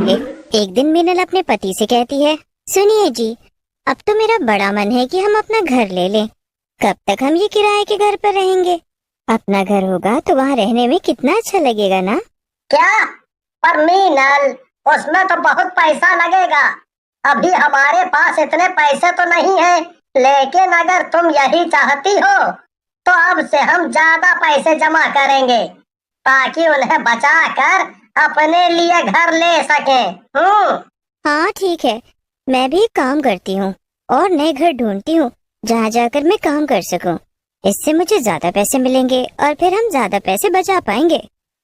होंगे। एक दिन मीनल अपने पति से कहती है, सुनिए जी, अब तो मेरा बड़ा मन है कि हम अपना घर ले लें। कब तक हम ये किराए के घर पर रहेंगे? अपना घर होगा तो वहाँ रहने में कितना अच्छा लगेगा ना। क्या? पर मीनल, उसमें तो बहुत पैसा लगेगा। अभी हमारे पास इतने पैसे तो नहीं है, लेकिन अगर तुम यही चाहती हो तो अब से हम ज्यादा पैसे जमा करेंगे ताकि उन्हें बचा कर अपने लिए घर ले सकें। हाँ ठीक है, मैं भी काम करती हूँ और नए घर ढूंढती हूँ जहाँ जाकर मैं काम कर सकूँ। इससे मुझे ज्यादा पैसे मिलेंगे और फिर हम ज्यादा पैसे बचा पाएंगे।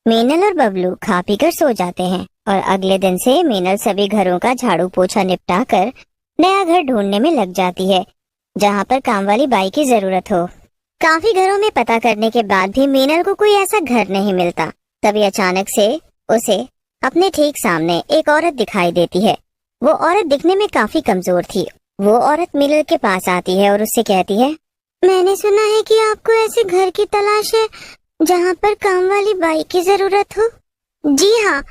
मीनल और बबलू खा पी कर सो जाते हैं और अगले दिन से मीनल सभी घरों का झाड़ू पोछा निपटा कर नया घर ढूंढने में लग जाती है जहाँ पर काम वाली बाई की जरूरत हो। काफी घरों में पता करने के बाद भी मीनल को कोई ऐसा घर नहीं मिलता। तभी अचानक से उसे अपने ठीक सामने एक औरत दिखाई देती है। वो औरत दिखने में काफी कमजोर थी। वो औरत मीनल के पास आती है और उससे कहती है, मैंने सुना है कि आपको ऐसे घर की तलाश है जहाँ पर काम वाली बाई की जरूरत हो। जी हाँ,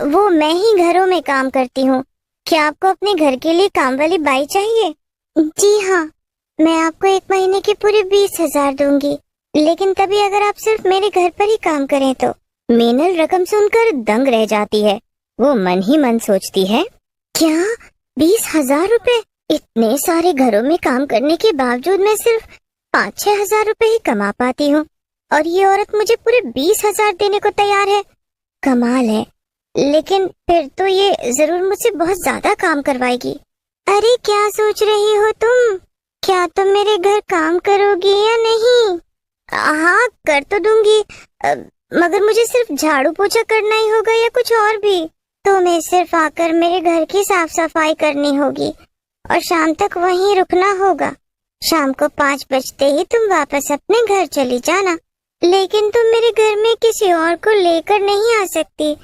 वो मैं ही घरों में काम करती हूँ। क्या आपको अपने घर के लिए काम वाली बाई चाहिए? जी हाँ, मैं आपको 1 महीने के पूरे 20,000 दूंगी, लेकिन तभी अगर आप सिर्फ मेरे घर पर ही काम करें तो। मीनल रकम सुनकर दंग रह जाती है। वो मन ही मन सोचती है, क्या 20,000 रुपए? इतने सारे घरों में काम करने के बावजूद मैं सिर्फ 5-6 हजार रुपए ही कमा पाती हूँ और ये औरत मुझे पूरे 20,000 देने को तैयार है। कमाल है, लेकिन फिर तो ये जरूर मुझसे बहुत ज्यादा काम करवाएगी। अरे क्या सोच रही हो तुम? क्या तुम मेरे घर काम करोगी या नहीं? हाँ, कर तो दूंगी, मगर मुझे सिर्फ झाड़ू पोछा करना ही होगा या कुछ और भी? तुम्हें सिर्फ आकर मेरे घर की साफ सफाई करनी होगी और शाम तक वहीं रुकना होगा। शाम को 5 बजते ही तुम वापस अपने घर चली जाना, लेकिन तुम मेरे घर में किसी और को लेकर नहीं आ सकती।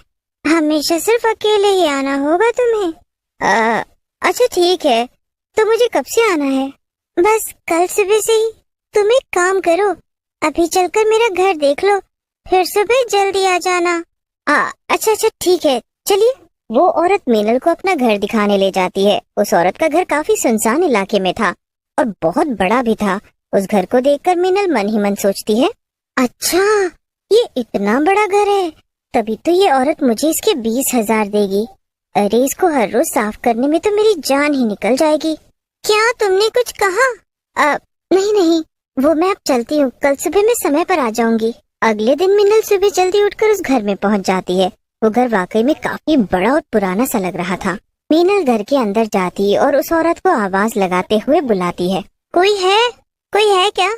हमेशा सिर्फ अकेले ही आना होगा तुम्हें। अच्छा ठीक है, तो मुझे कब से आना है? बस कल सुबह से ही। तुम एक काम करो, अभी चलकर मेरा घर देख लो, फिर सुबह जल्दी आ जाना। अच्छा ठीक है, चलिए। वो औरत मीनल को अपना घर दिखाने ले जाती है। उस औरत का घर काफी सुनसान इलाके में था और बहुत बड़ा भी था। उस घर को देखकर मीनल मन ही मन सोचती है, अच्छा ये इतना बड़ा घर है, तभी तो ये औरत मुझे इसके 20,000 देगी। अरे इसको हर रोज साफ करने में तो मेरी जान ही निकल जाएगी। क्या तुमने कुछ कहा? नहीं, वो मैं अब चलती हूँ, कल सुबह मैं समय पर आ जाऊंगी। अगले दिन मीनल सुबह जल्दी उठकर उस घर में पहुँच जाती है। वो घर वाकई में काफी बड़ा और पुराना सा लग रहा था। मीनल घर के अंदर जाती और उस औरत को आवाज लगाते हुए बुलाती है, कोई है क्या?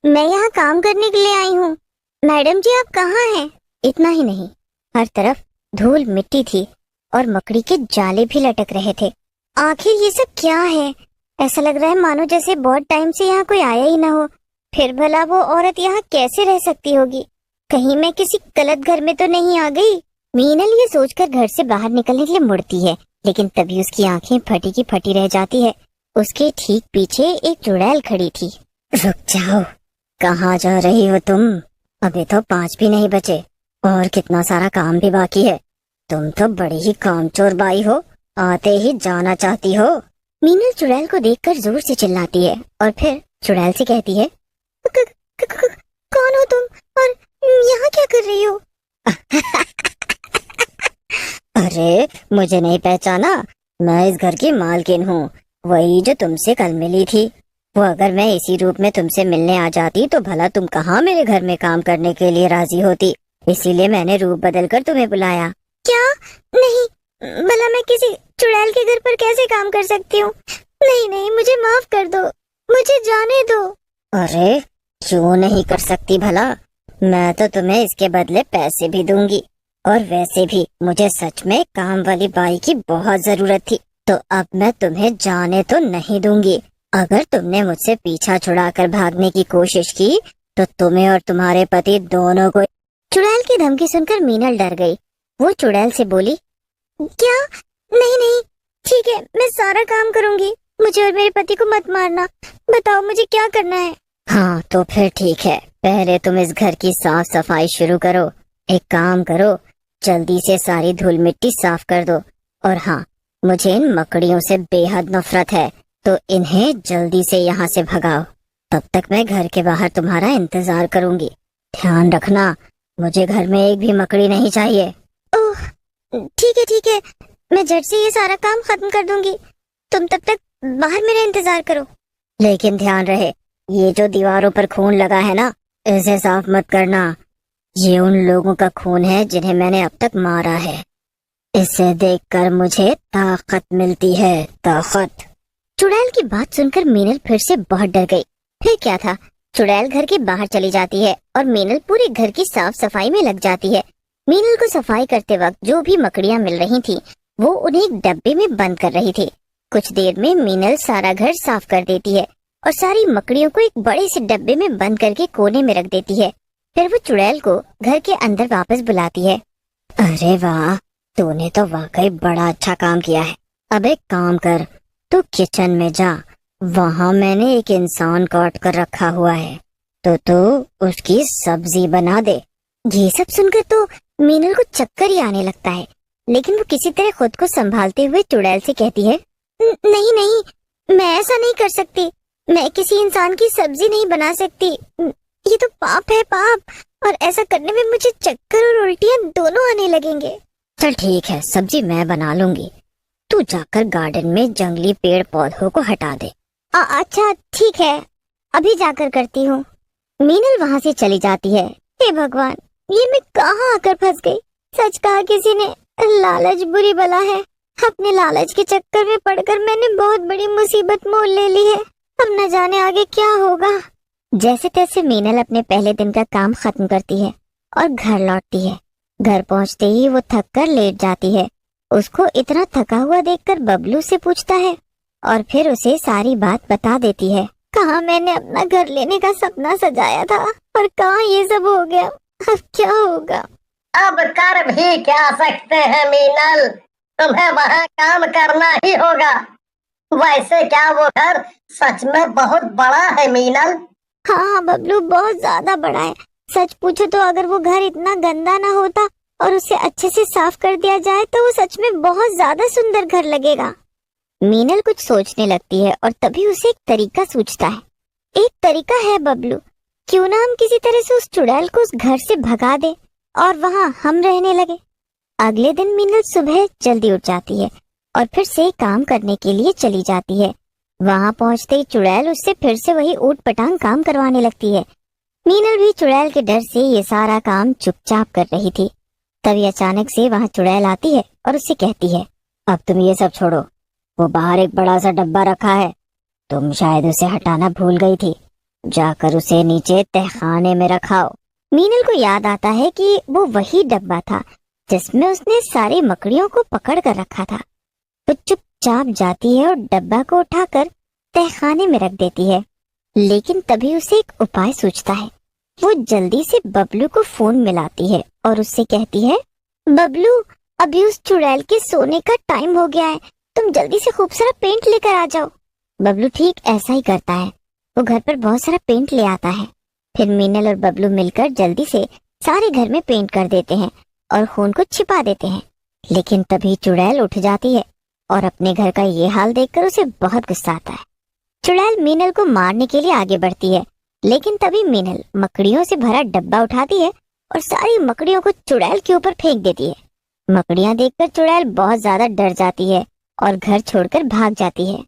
मैं यहाँ काम करने के लिए आई हूँ। मैडम जी आप कहाँ हैं? इतना ही नहीं, हर तरफ धूल मिट्टी थी और मकड़ी के जाले भी लटक रहे थे। आखिर ये सब क्या है? ऐसा लग रहा है मानो जैसे बहुत टाइम से यहाँ कोई आया ही न हो। फिर भला वो औरत यहाँ कैसे रह सकती होगी? कहीं मैं किसी गलत घर में तो नहीं आ गई? मीनल ये सोचकर घर से बाहर निकलने के लिए मुड़ती है, लेकिन तभी उसकी आंखें फटी की फटी रह जाती है। उसके ठीक पीछे एक चुड़ैल खड़ी थी। रुक जाओ, कहाँ जा रही हो तुम? अभी तो 5 भी नहीं बचे और कितना सारा काम भी बाकी है। तुम तो बड़ी ही कामचोर बाई हो, आते ही जाना चाहती हो। मीनल चुड़ैल को देखकर जोर से चिल्लाती है और फिर चुड़ैल से कहती है, कौन हो तुम और यहाँ क्या कर रही हो? अरे मुझे नहीं पहचाना? मैं इस घर की मालकिन हूँ, वही जो तुमसे कल मिली थी। वो अगर मैं इसी रूप में तुमसे मिलने आ जाती तो भला तुम कहाँ मेरे घर में काम करने के लिए राजी होती। इसीलिए मैंने रूप बदलकर तुम्हें बुलाया। क्या? नहीं, भला मैं किसी चुड़ैल के घर पर कैसे काम कर सकती हूँ? नहीं, मुझे माफ कर दो, मुझे जाने दो। अरे क्यों नहीं कर सकती भला? मैं तो तुम्हें इसके बदले पैसे भी दूंगी, और वैसे भी मुझे सच में काम वाली बाई की बहुत जरूरत थी, तो अब मैं तुम्हें जाने तो नहीं दूंगी। अगर तुमने मुझसे पीछा छुड़ाकर भागने की कोशिश की तो तुम्हें और तुम्हारे पति दोनों को। चुड़ैल की धमकी सुनकर मीनल डर गई। वो चुड़ैल से बोली, क्या? नहीं, ठीक है, मैं सारा काम करूंगी, मुझे और मेरे पति को मत मारना। बताओ मुझे क्या करना है? हाँ तो फिर ठीक है, पहले तुम इस घर की साफ सफाई शुरू करो। एक काम करो, जल्दी से सारी धूल मिट्टी साफ कर दो, और हाँ, मुझे इन मकड़ियों से बेहद नफरत है, तो इन्हें जल्दी से यहाँ से भगाओ। तब तक मैं घर के बाहर तुम्हारा इंतजार करूंगी। ध्यान रखना, मुझे घर में एक भी मकड़ी नहीं चाहिए। ओह, ठीक है, मैं झट से ये सारा काम खत्म कर दूंगी। तुम तब तक बाहर मेरा इंतजार करो। लेकिन ध्यान रहे, ये जो दीवारों पर खून लगा है ना, इसे साफ मत करना। ये उन लोगों का खून है जिन्हें मैंने अब तक मारा है। इसे देखकर मुझे ताकत मिलती है, ताकत। चुड़ैल की बात सुनकर मीनल फिर से बहुत डर गई। फिर क्या था, चुड़ैल घर के बाहर चली जाती है और मीनल पूरे घर की साफ सफाई में लग जाती है। मीनल को सफाई करते वक्त जो भी मकड़ियां मिल रही थी, वो उन्हें एक डब्बे में बंद कर रही थी। कुछ देर में मीनल सारा घर साफ कर देती है और सारी मकड़ियों को एक बड़े से डब्बे में बंद करके कोने में रख देती है। फिर वो चुड़ैल को घर के अंदर वापस बुलाती है। अरे वाह, तूने तो वाकई बड़ा अच्छा काम किया है। अब एक काम कर, तू किचन में जा, वहाँ मैंने एक इंसान काट कर रखा हुआ है, तो तू उसकी सब्जी बना दे। ये सब सुनकर तो मीनल को चक्कर ही आने लगता है, लेकिन वो किसी तरह खुद को संभालते हुए चुड़ैल से कहती है, नहीं, मैं ऐसा नहीं कर सकती। मैं किसी इंसान की सब्जी नहीं बना सकती। ये तो पाप है, पाप। और ऐसा करने में मुझे चक्कर और उल्टियाँ दोनों आने लगेंगे। चल ठीक है, सब्जी मैं बना लूंगी। तू जाकर गार्डन में जंगली पेड़ पौधों को हटा दे। अच्छा ठीक है, अभी जाकर करती हूँ। मीनल वहाँ से चली जाती है। हे भगवान, ये मैं कहाँ आकर फंस गई। सच कहा किसी ने, लालच बुरी बला है। अपने लालच के चक्कर में पड़कर मैंने बहुत बड़ी मुसीबत मोल ले ली है। अब न जाने आगे क्या होगा। जैसे तैसे मीनल अपने पहले दिन का काम खत्म करती है और घर लौटती है। घर पहुंचते ही वो थक कर लेट जाती है। उसको इतना थका हुआ देखकर बबलू से पूछता है और फिर उसे सारी बात बता देती है। कहाँ मैंने अपना घर लेने का सपना सजाया था और कहाँ ये सब हो गया। अब क्या होगा। अब कर भी क्या सकते हैं मीनल, तुम्हें वहाँ काम करना ही होगा। वैसे क्या वो घर सच में बहुत बड़ा है मीनल? हाँ बबलू, बहुत ज्यादा बड़ा है। सच पूछो तो अगर वो घर इतना गंदा ना होता और उसे अच्छे से साफ कर दिया जाए तो वो सच में बहुत ज्यादा सुंदर घर लगेगा। मीनल कुछ सोचने लगती है और तभी उसे एक तरीका सूझता है। एक तरीका है बबलू, क्यों ना हम किसी तरह से उस चुड़ैल को उस घर से भगा दे और वहाँ हम रहने लगे। अगले दिन मीनल सुबह जल्दी उठ जाती है और फिर से काम करने के लिए चली जाती है। वहाँ पहुँचते ही चुड़ैल उससे फिर से वही ऊट पटांग काम करवाने लगती है। मीनल भी चुड़ैल के डर से ये सारा काम चुपचाप कर रही थी। तभी अचानक से वहाँ चुड़ैल आती है और उससे कहती है, अब तुम ये सब छोड़ो, वो बाहर एक बड़ा सा डब्बा रखा है, तुम शायद उसे हटाना भूल गई थी, जाकर उसे नीचे तहखाने में रखाओ। मीनल को याद आता है कि वो वही डब्बा था जिसमें उसने सारी मकड़ियों को पकड़ कर रखा था। वो चुपचाप जाती है और डब्बा को उठाकर तहखाने में रख देती है। लेकिन तभी उसे एक उपाय सूझता है। वो जल्दी से बबलू को फोन मिलाती है और उससे कहती है, बबलू, अभी उस चुड़ैल के सोने का टाइम हो गया है, तुम जल्दी से खूब सारा पेंट लेकर आ जाओ। बबलू ठीक ऐसा ही करता है। वो घर पर बहुत सारा पेंट ले आता है। फिर मीनल और बबलू मिलकर जल्दी से सारे घर में पेंट कर देते हैं और खून को छिपा देते हैं। लेकिन तभी चुड़ैल उठ जाती है और अपने घर का ये हाल देखकर उसे बहुत गुस्सा आता है। चुड़ैल मीनल को मारने के लिए आगे बढ़ती है, लेकिन तभी मीनल मकड़ियों से भरा डब्बा उठाती है और सारी मकड़ियों को चुड़ैल के ऊपर फेंक देती है। मकड़ियां देखकर चुड़ैल बहुत ज्यादा डर जाती है और घर छोड़कर भाग जाती है।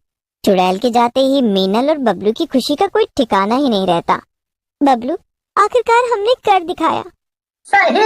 चुड़ैल के जाते ही मीनल और बबलू की खुशी का कोई ठिकाना ही नहीं रहता। बबलू, आखिरकार हमने कर दिखाया। सही